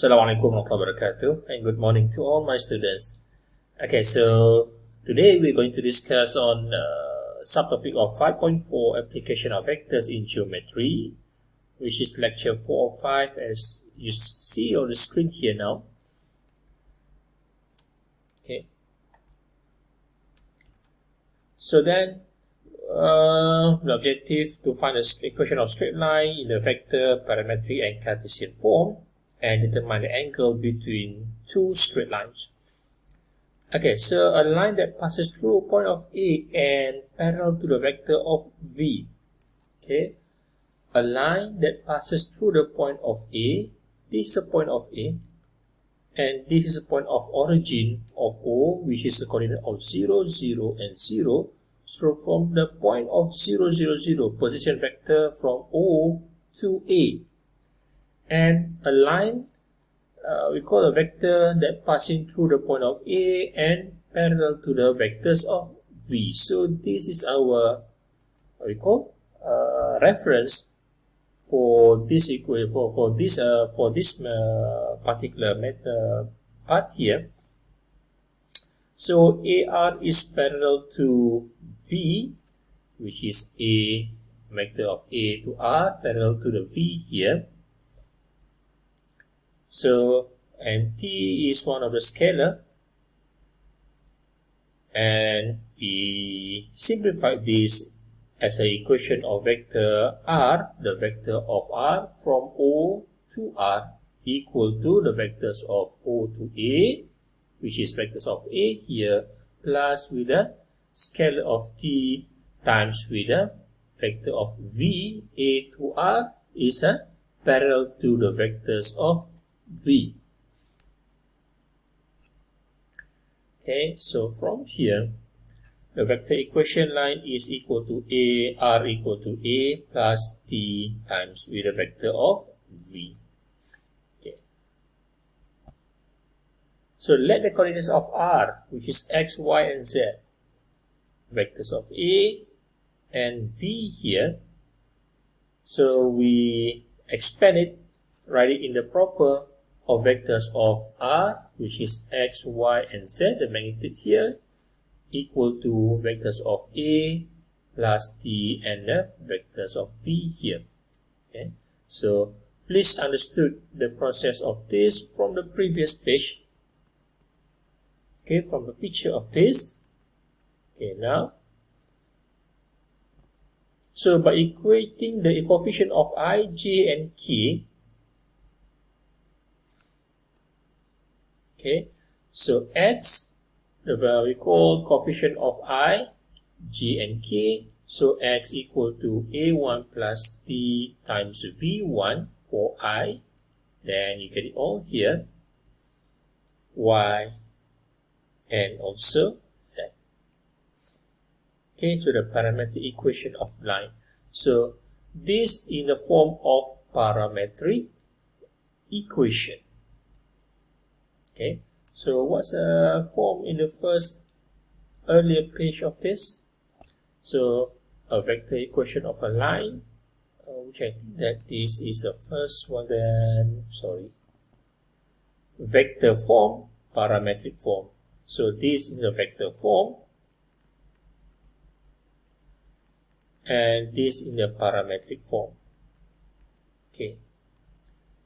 Assalamualaikum warahmatullahi wabarakatuh, and good morning to all my students. Okay, so today we're going to discuss on subtopic of 5.4 application of vectors in geometry, which is lecture 4 of 5 as you see on the screen here now. Okay, so then the objective to find the equation of straight line in the vector, parametric and Cartesian form, and determine the angle between two straight lines. Okay, so a line that passes through a point of A and parallel to the vector of V. Okay, a line that passes through the point of A, this is a point of A, and this is a point of origin of O, which is the coordinate of 0, 0, and 0. So from the point of 0, 0, 0, position vector from O to A. And a line we call a vector that passing through the point of A and parallel to the vectors of V. So this is our reference for this particular part here. So AR is parallel to V, which is A vector of A to R parallel to the V here. So, and T is one of the scalar, and we simplify this as an equation of vector R, the vector of R from O to R equal to the vectors of O to A, which is vectors of A here, plus with the scalar of T times with the vector of V, A to R is a parallel to the vectors of V. Okay, so from here, the vector equation line is equal to A, R equal to A plus T times with the vector of V. Okay. So let the coordinates of R, which is X, Y, and Z, vectors of A and V here. So we expand it, write it in the proper of vectors of R, which is X, Y, and Z, the magnitude here, equal to vectors of A plus T and the vectors of V here. Okay, so please understood the process of this from the previous page. Okay, from the picture of this. Okay, now, so by equating the coefficient of I, J, and K, okay, so X, we call coefficient of I, J, and K. So X equal to A1 plus T times V1 for I. Then you get it all here. Y and also Z. Okay, so the parametric equation of line. So this in the form of parametric equation. Okay, so what's the form in the first earlier page of this? So a vector equation of a line, which I think that this is the first one. Then vector form, parametric form. So this is the vector form, and this in the parametric form. Okay,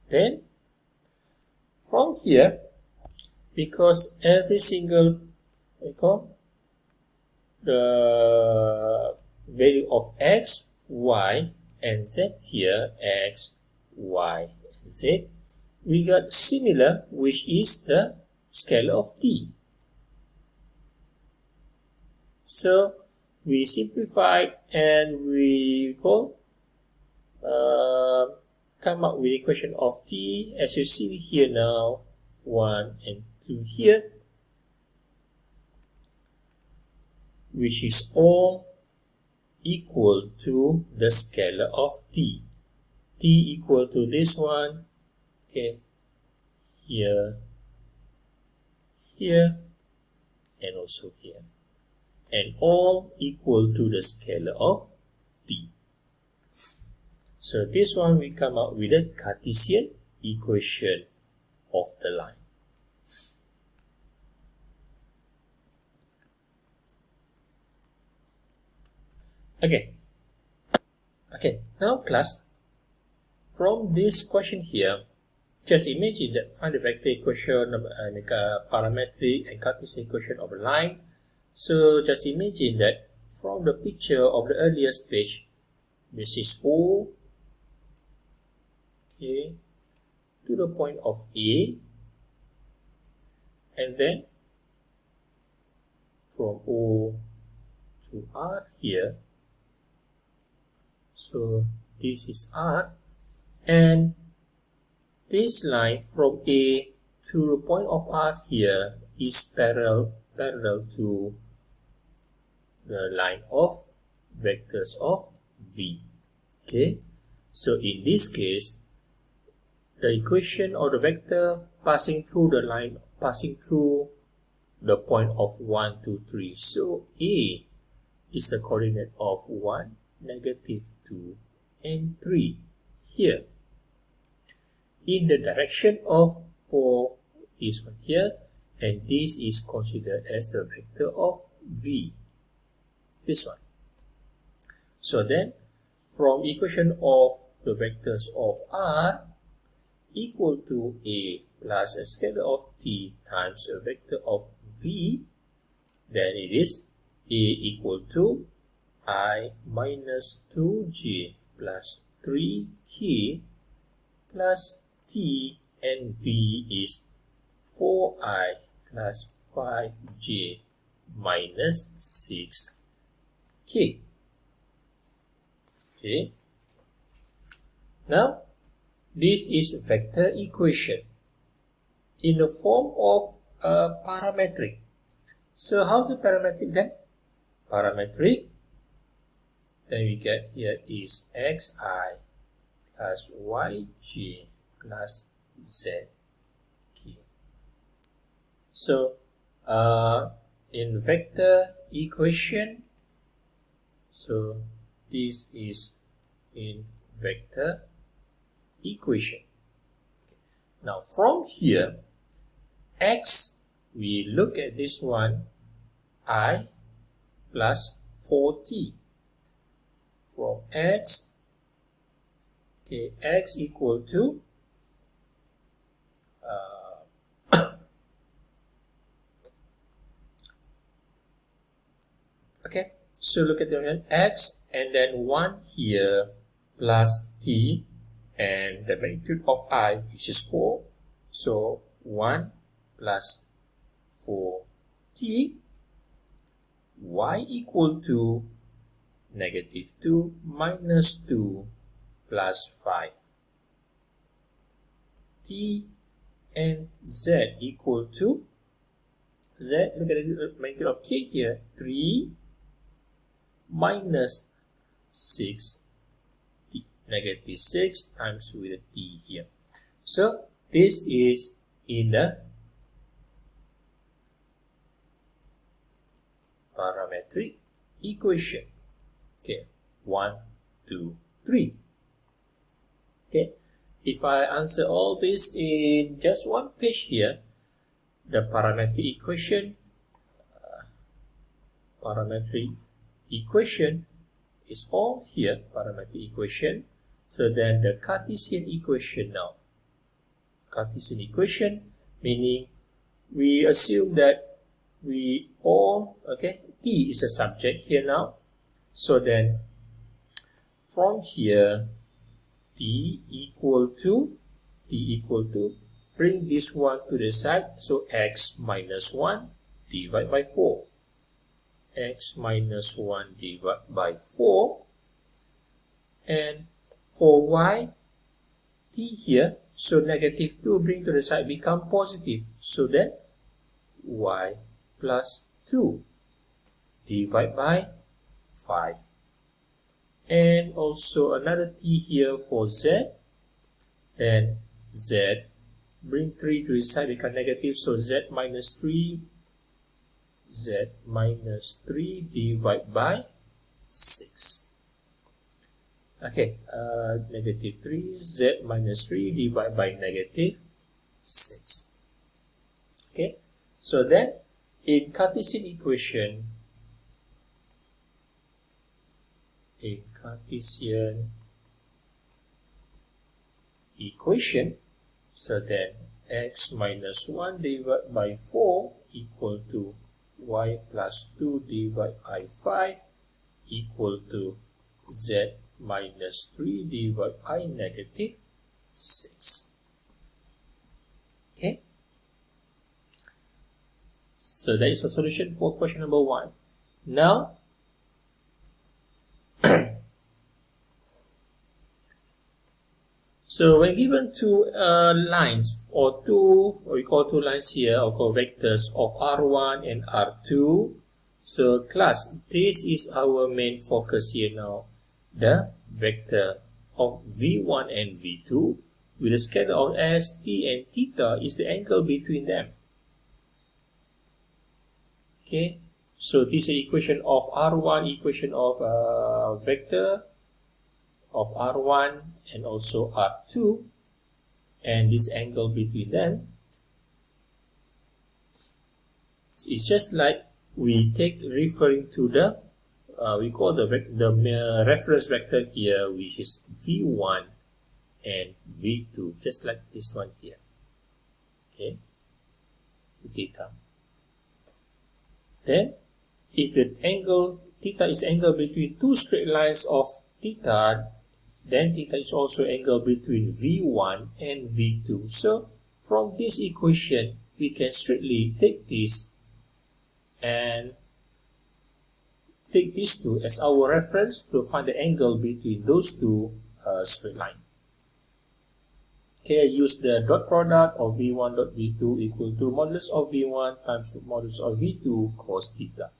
then from here, because every single the value of X, Y, and Z here, X, Y, and Z, we got similar, which is the scalar of T. So we simplify and we come up with equation of T as you see here now, 1 and 2 here, which is all equal to the scalar of T. T equal to this one, okay, here, here, and also here. And all equal to the scalar of T. So this one we come out with a Cartesian equation of the line. Okay, now class, from this question here, just imagine that find the vector equation of parametric and Cartesian equation of a line. So just imagine that from the picture of the earliest page, this is O, okay, to the point of A, and then from O to R here. So this is R, and this line from A to the point of R here is parallel to the line of vectors of V. Okay, so in this case, the equation of the vector passing through the line, passing through the point of 1, 2, 3. So A is the coordinate of 1, -2, and 3 here. In the direction of 4 is one here, and this is considered as the vector of V, this one. So then, from equation of the vectors of R equal to A plus a scalar of T times a vector of V, then it is A equal to I minus 2j plus 3k plus T, and V is 4i plus 5j minus 6k. Okay. Now, this is vector equation in the form of a parametric. So how's the parametric then? Parametric, then we get here is xi plus yj plus zk. So in vector equation, so this is in vector equation. Now from here, x, we look at this one, I plus 4t. From x, okay, x equal to okay, so look at the x and then 1 here plus t, and the magnitude of I, which is 4, so 1 plus 4t, y equal to -2 minus 2 plus 5, t, and z equal to z, look at the magnitude of k here, 3 minus 6, t, -6 times with a t here. So this is in the parametric equation. Okay, 1, 2, 3. Okay, if I answer all this in just one page here, the parametric equation is all here, parametric equation. So then the Cartesian equation now. Cartesian equation meaning we assume that we all, okay, t is a subject here now. So then from here, t equal to, bring this one to the side, so x minus 1 divided by 4. X minus 1 divided by 4. And for y, t here, so -2 bring to the side become positive. So then y plus 2 divided by 5. And also another t here for z. Then z, bring 3 to the side become negative, so z minus 3 divided by 6. Okay, -3, z minus 3 divided by -6. 6. Okay, so then in Cartesian equation, so then x minus 1 divided by 4 equal to y plus 2 divided by 5 equal to z minus 3 divided by negative 6. Okay, so that is the solution for question number 1. Now, so when given two lines, or we call two lines here, or call vectors of R1 and R2. So class, this is our main focus here now. The vector of V1 and V2 with a scalar of S, T and theta is the angle between them. Okay, so this is equation of R1, equation of vector of R1 and also R2, and this angle between them is just like we take referring to the we call the reference vector here, which is V1 and V2, just like this one here. Okay, theta. Then if the angle theta is angle between two straight lines of theta, then theta is also angle between V1 and V2. So from this equation, we can straightly take this and take these two as our reference to find the angle between those two straight lines. Okay, I use the dot product of V1 dot V2 equal to modulus of V1 times modulus of V2 cos theta.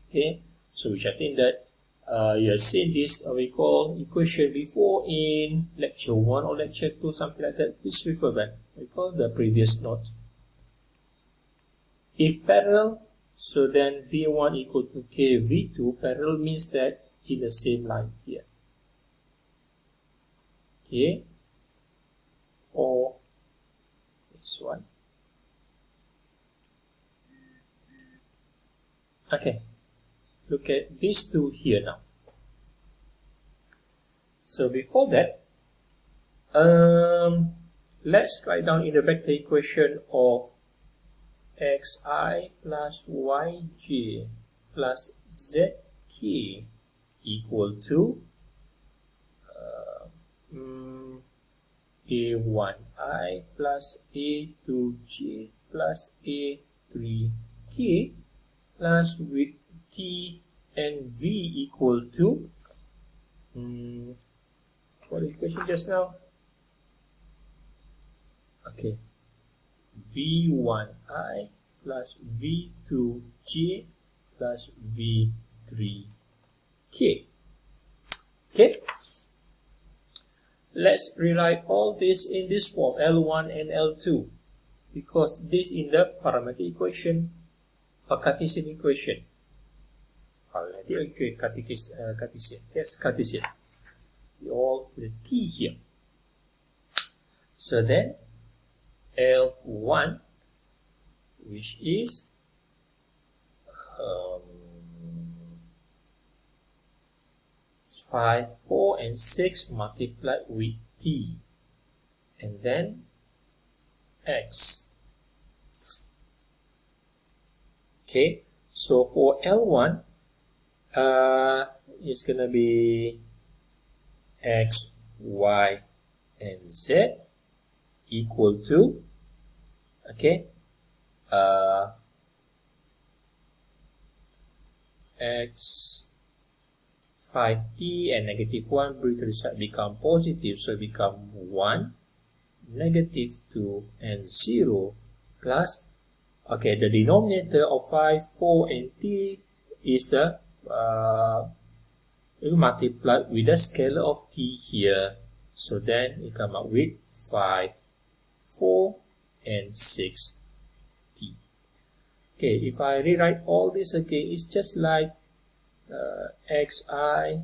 Okay, so which I think that you have seen this we call equation before in lecture 1 or lecture 2, something like that. Please refer back. We call the previous note. If parallel, so then V1 equal to K V2. Parallel means that in the same line here. Okay, or this one. Okay, look at these two here now. So before that, let's write down in the vector equation of xi plus yj plus zk equal to a1i plus a2j plus a3k plus with t and v equal to what is the equation just now? Okay, v1i plus v2j plus v3k. Okay, let's rewrite all this in this form, L1 and L2, because this in the parametric equation, a Cartesian equation. Cartesian, yes, Cartesian. We all put a T here. So then, L1, which is 5, 4, and 6 multiplied with T, and then X. Okay, so for L1, it's gonna be X, Y, and Z equal to, okay, X 5t and negative 1 bring the result become positive, so become 1, negative 2, and 0 plus, okay, the denominator of 5, 4, and t is the you multiply with the scalar of t here, so then you come up with 5, 4, and 6 t. Okay, if I rewrite all this again, it's just like xi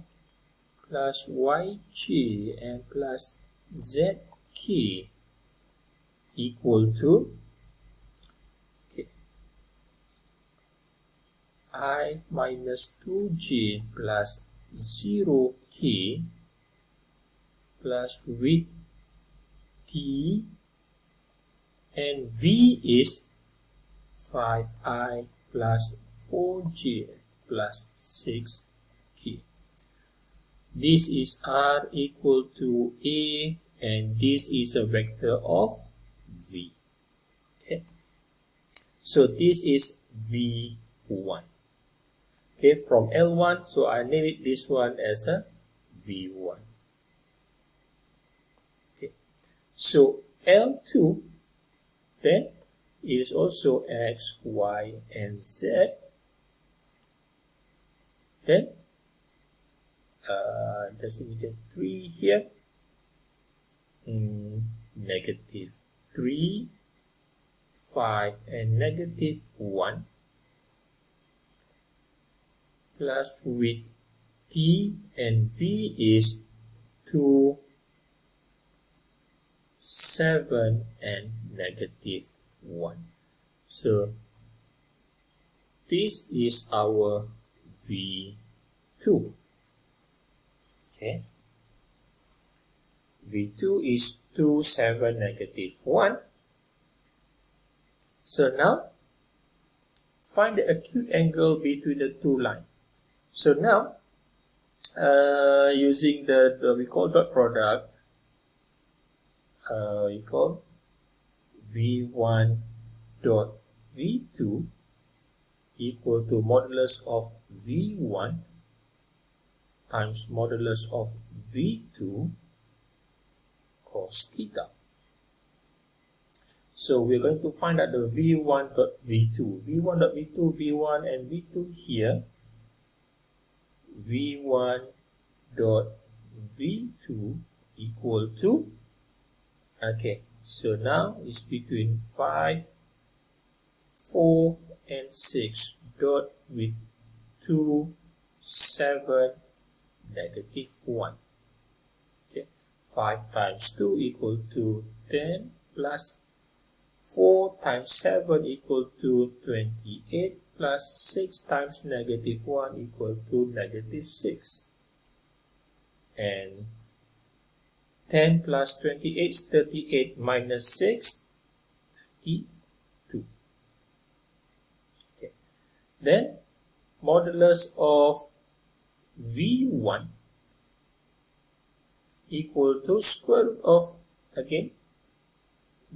plus yj and plus zk equal to I minus 2j plus 0k plus with t, and v is 5i plus 4j plus 6k. This is r equal to a, and this is a vector of v. Okay, so this is v1. Okay, from L1, so I name it this one as a V1. Okay, so L2 then is also X, Y, and Z. Then decimeter 3 here, negative 3, 5, and negative 1. Plus with t and v is 2, 7, and negative 1. So this is our V2. Okay, V2 is 2, 7, negative 1. So now find the acute angle between the two lines. So now, using the we call dot product, we call V1 dot V2 equal to modulus of V1 times modulus of V2 cos theta. So we're going to find out the V1 dot V2, V1 dot V2, V1 and V2 here. V1 dot V2 equal to, okay, so now it's between 5, 4, and 6 dot with 2, 7, negative 1. Okay, 5 times 2 equal to 10 plus 4 times 7 equal to 28 plus 6 times negative 1 equal to negative 6. And 10 plus 28 is 38 minus 6, 32. Okay. Then modulus of V1 equal to square root of, again,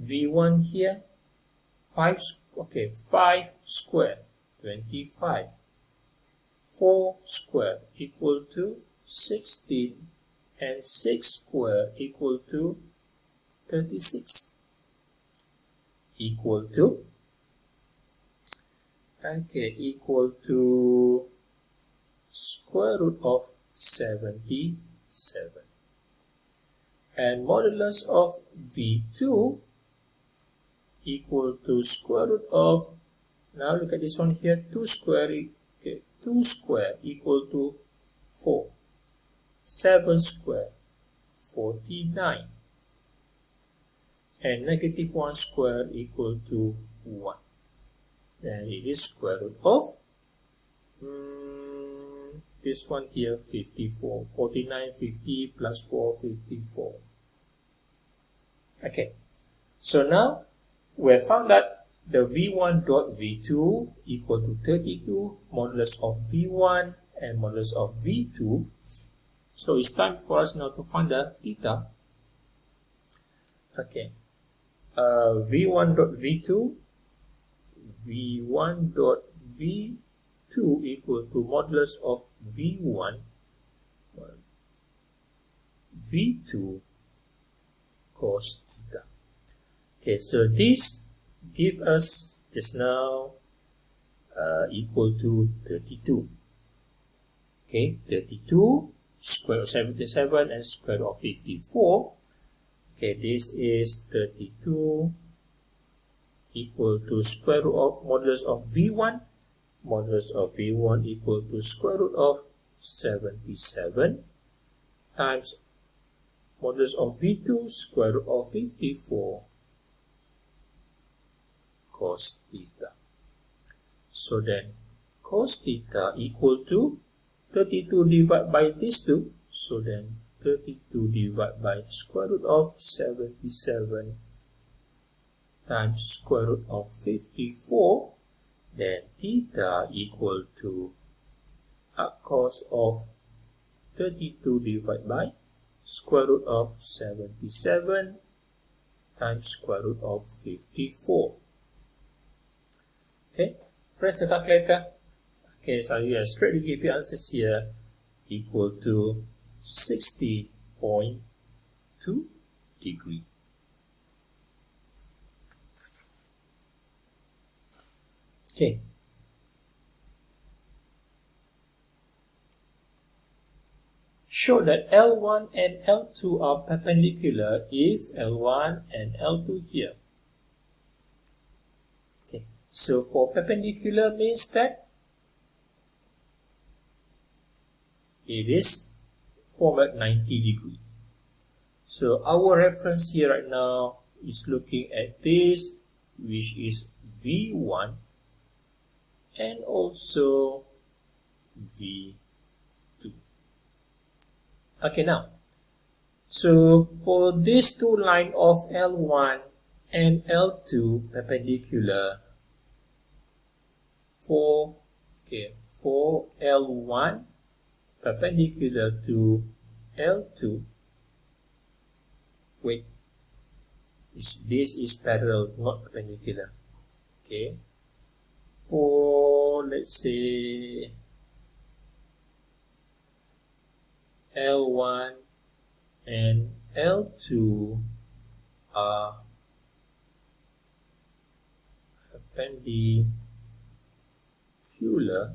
V1 here, 5 square, 25. 4 square equal to 16, and 6 square equal to 36, equal to, equal to square root of 77. And modulus of V2 equal to square root of, now look at this one here, 2 square, 2 square equal to 4, 7 square, 49, and negative 1 square equal to 1. Then it is square root of, this one here, 54, 49, 50 plus 4, 54. Okay, so now we have found that the V1 dot V2 equal to 32, modulus of V1 and modulus of V2. So it's time for us now to find the theta. Okay, V1 dot V2, V1 dot V2 equal to modulus of V1, V2 cos theta. Okay, so this give us just now equal to 32. Okay, 32 square root of 77 and square root of 54. Okay, this is 32 equal to square root of modulus of V1. Modulus of V1 equal to square root of 77 times modulus of V2 square root of 54 cos theta. So then cos theta equal to 32 divided by these two. So then 32 divided by square root of 77 times square root of 54. Then theta equal to arc cos of 32 divided by square root of 77 times square root of 54. Okay, press the calculator. Okay, so you straightly give your answers here equal to 60.2 degree. Okay. Show that L1 and L2 are perpendicular if L1 and L2 here. Okay. So for perpendicular means that it is formed at 90 degree. So our reference here right now is looking at this, which is V1 and also V2. Okay, now, so for these two lines of L1 and L2 perpendicular, for L1 perpendicular to L2, wait, this is parallel, not perpendicular. Okay, for let's say L1 and L2 are perpendicular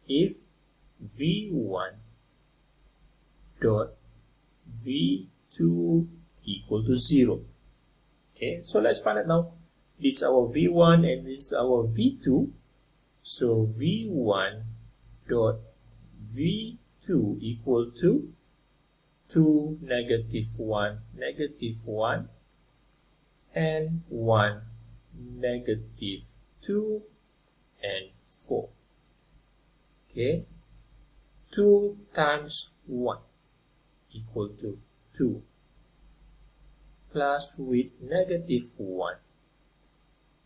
if V1 dot V2 equal to 0. Okay, so let's find it now. This is our V1 and this is our V2. So V1 dot V2 equal to 2, negative 1, negative 1, and 1, negative 2, and 4. Okay, 2 times 1 equal to 2, plus with negative 1,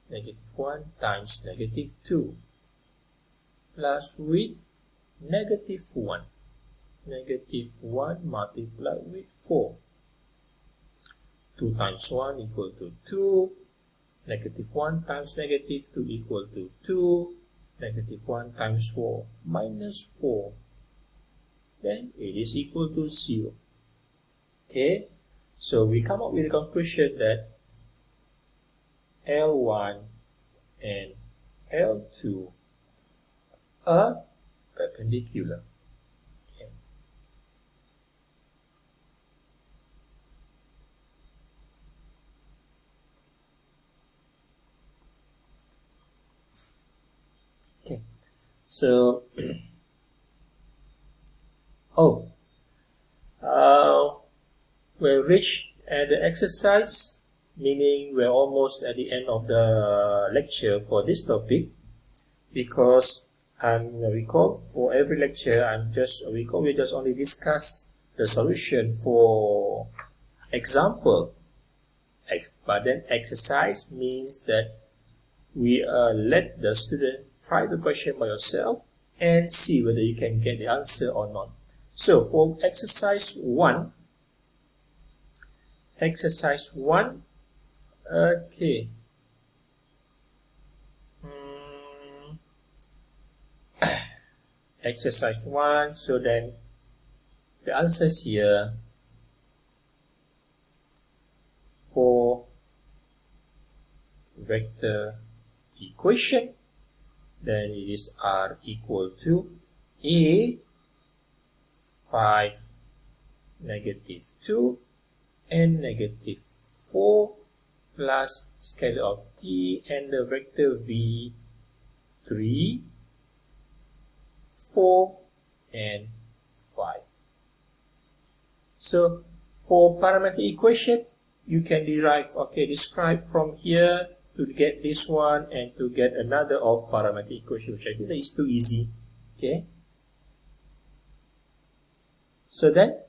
negative 1 times negative 2, plus with negative 1, negative 1 multiplied with 4. 2 times 1 equal to 2, negative 1 times negative 2 equal to 2, negative 1 times 4 minus 4, then it is equal to 0. Okay, so we come up with the conclusion that L1 and L2 are perpendicular. Okay. Okay, so we've reached at the exercise, meaning we're almost at the end of the lecture for this topic, because recall for every lecture we just only discuss the solution for example, but then exercise means that we let the student try the question by yourself and see whether you can get the answer or not. So for exercise 1, okay, exercise 1, so then the answers here for vector equation, then it is R equal to A 5, negative 2, and negative 4 plus scalar of t and the vector v 3, 4, and 5. So for parametric equation, you can derive, describe from here to get this one and to get another of parametric equation, which I think that is too easy. Okay. So then,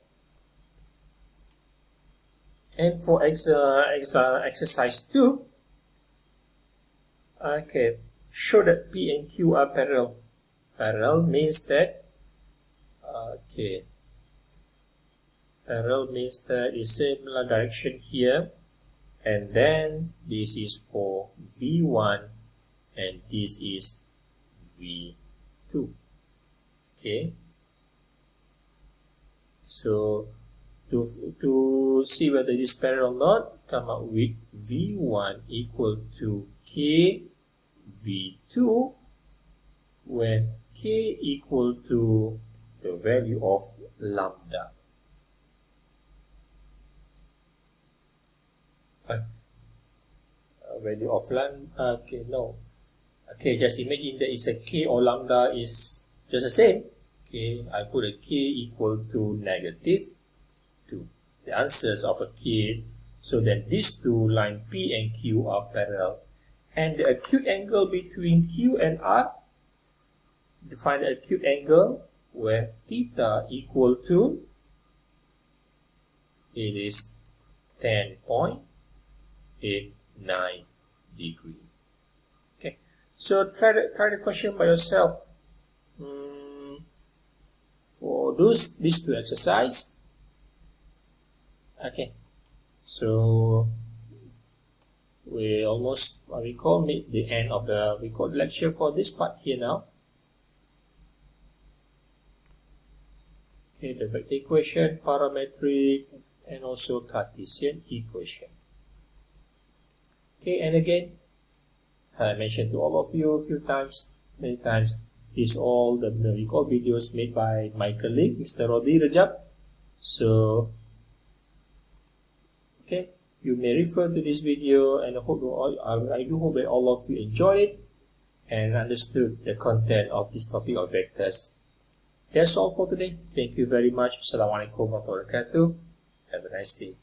and for exercise 2, show that P and Q are parallel. Parallel means that, parallel means that is similar direction here, and then this is for V1 and this is V2. Okay. So to see whether it is parallel or not, come up with V1 equal to K V2, where K equal to the value of lambda. Value of lambda, just imagine that is a K or lambda is just the same. Okay, I put a K equal to -2. The answers of a K, so then these two line P and Q are parallel. And the acute angle between Q and R, define the acute angle where theta equal to, it is 10.89 degree. Okay, so try the question by yourself. For these two exercise. Okay, so we almost meet the end of the lecture for this part here now. Okay, the vector equation, parametric, and also Cartesian equation. Okay, and again, I mentioned to all of you many times, these all the videos made by my colleague, Mr. Rodi Rajab. So, okay, you may refer to this video, and I do hope that all of you enjoyed it and understood the content of this topic of vectors. That's all for today. Thank you very much. Assalamualaikum warahmatullahi wabarakatuh. Have a nice day.